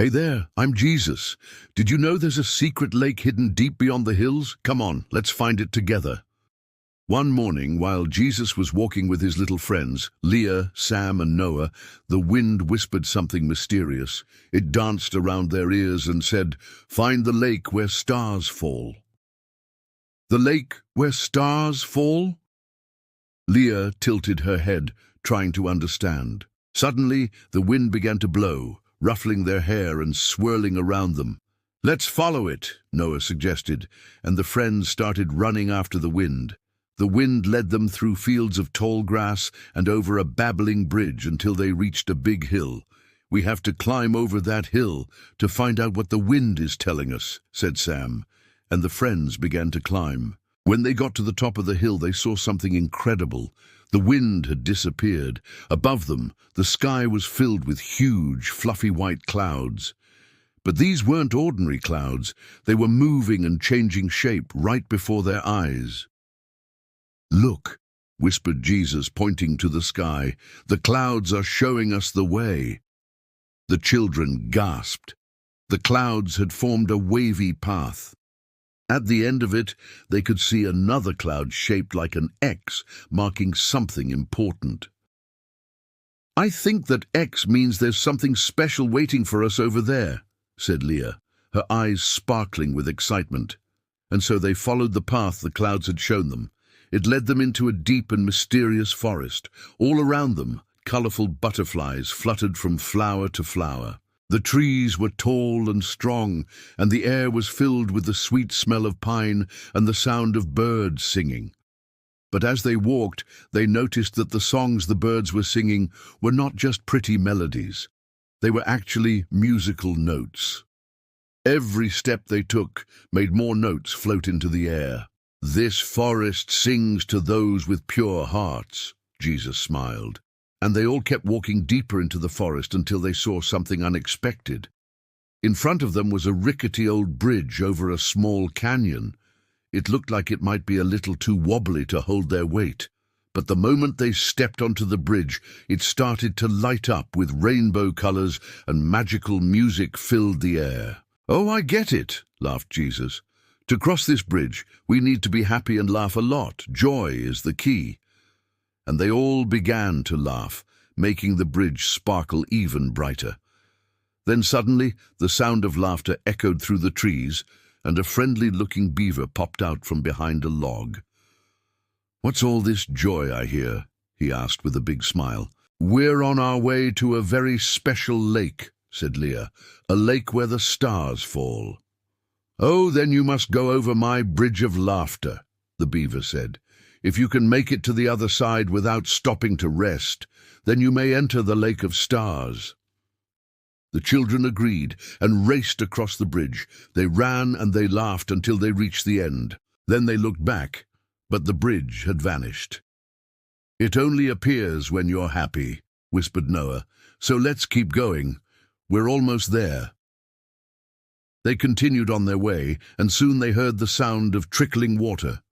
Hey there, I'm Jesus. Did you know there's a secret lake hidden deep beyond the hills? Come on, let's find it together. One morning, while Jesus was walking with his little friends, Leah, Sam, and Noah, the wind whispered something mysterious. It danced around their ears and said, "Find the lake where stars fall." The lake where stars fall? Leah tilted her head, trying to understand. Suddenly, the wind began to blow, ruffling their hair and swirling around them. "Let's follow it," Noah suggested, and the friends started running after the wind. The wind led them through fields of tall grass and over a babbling bridge until they reached a big hill. "We have to climb over that hill to find out what the wind is telling us," said Sam, and the friends began to climb. When they got to the top of the hill, they saw something incredible. The wind had disappeared. Above them, the sky was filled with huge, fluffy white clouds. But these weren't ordinary clouds. They were moving and changing shape right before their eyes. "Look," whispered Jesus, pointing to the sky. "The clouds are showing us the way." The children gasped. The clouds had formed a wavy path. At the end of it, they could see another cloud shaped like an X, marking something important. "I think that X means there's something special waiting for us over there," said Leah, her eyes sparkling with excitement. And so they followed the path the clouds had shown them. It led them into a deep and mysterious forest. All around them, colorful butterflies fluttered from flower to flower. The trees were tall and strong, and the air was filled with the sweet smell of pine and the sound of birds singing. But as they walked, they noticed that the songs the birds were singing were not just pretty melodies. They were actually musical notes. Every step they took made more notes float into the air. "This forest sings to those with pure hearts," Jesus smiled. And they all kept walking deeper into the forest until they saw something unexpected. In front of them was a rickety old bridge over a small canyon. It looked like it might be a little too wobbly to hold their weight. But the moment they stepped onto the bridge, it started to light up with rainbow colors and magical music filled the air. "Oh, I get it," laughed Jesus. "To cross this bridge, we need to be happy and laugh a lot. Joy is the key." And they all began to laugh, making the bridge sparkle even brighter. Then suddenly, the sound of laughter echoed through the trees, and a friendly-looking beaver popped out from behind a log. "What's all this joy I hear?" he asked with a big smile. "We're on our way to a very special lake," said Leah, "a lake where the stars fall." "Oh, then you must go over my bridge of laughter," the beaver said. "If you can make it to the other side without stopping to rest, then you may enter the lake of stars." The children agreed and raced across the bridge. They ran and they laughed until they reached the end. Then they looked back, but the bridge had vanished. "It only appears when you're happy," whispered Noah. "So let's keep going. We're almost there." They continued on their way, and soon they heard the sound of trickling water.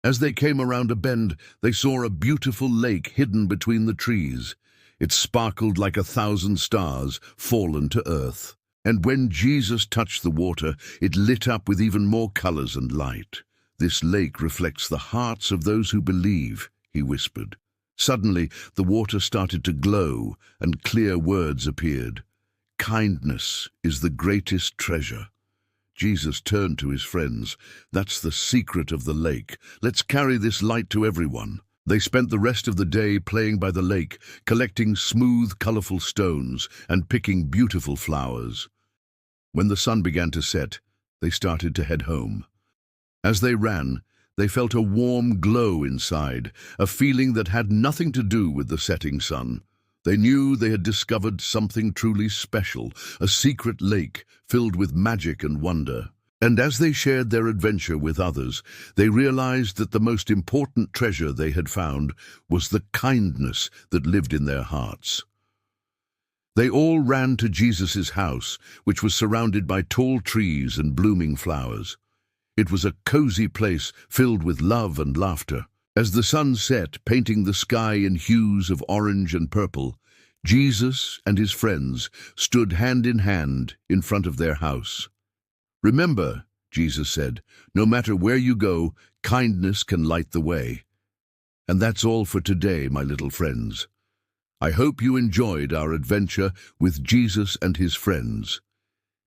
As they came around a bend, they saw a beautiful lake hidden between the trees. It sparkled like 1,000 stars fallen to earth. And when Jesus touched the water, it lit up with even more colors and light. "This lake reflects the hearts of those who believe," he whispered. Suddenly, the water started to glow, and clear words appeared. "Kindness is the greatest treasure." Jesus turned to his friends. "That's the secret of the lake. Let's carry this light to everyone." They spent the rest of the day playing by the lake, collecting smooth, colorful stones and picking beautiful flowers. When the sun began to set, they started to head home. As they ran, they felt a warm glow inside, a feeling that had nothing to do with the setting sun. They knew they had discovered something truly special, a secret lake filled with magic and wonder. And as they shared their adventure with others, they realized that the most important treasure they had found was the kindness that lived in their hearts. They all ran to Jesus' house, which was surrounded by tall trees and blooming flowers. It was a cozy place filled with love and laughter. As the sun set, painting the sky in hues of orange and purple, Jesus and his friends stood hand in hand in front of their house. "Remember," Jesus said, "no matter where you go, kindness can light the way." And that's all for today, my little friends. I hope you enjoyed our adventure with Jesus and his friends.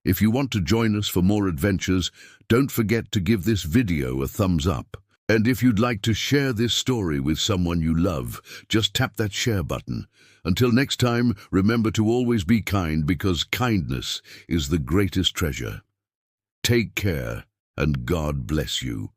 If you want to join us for more adventures, don't forget to give this video a thumbs up. And if you'd like to share this story with someone you love, just tap that share button. Until next time, remember to always be kind, because kindness is the greatest treasure. Take care, and God bless you.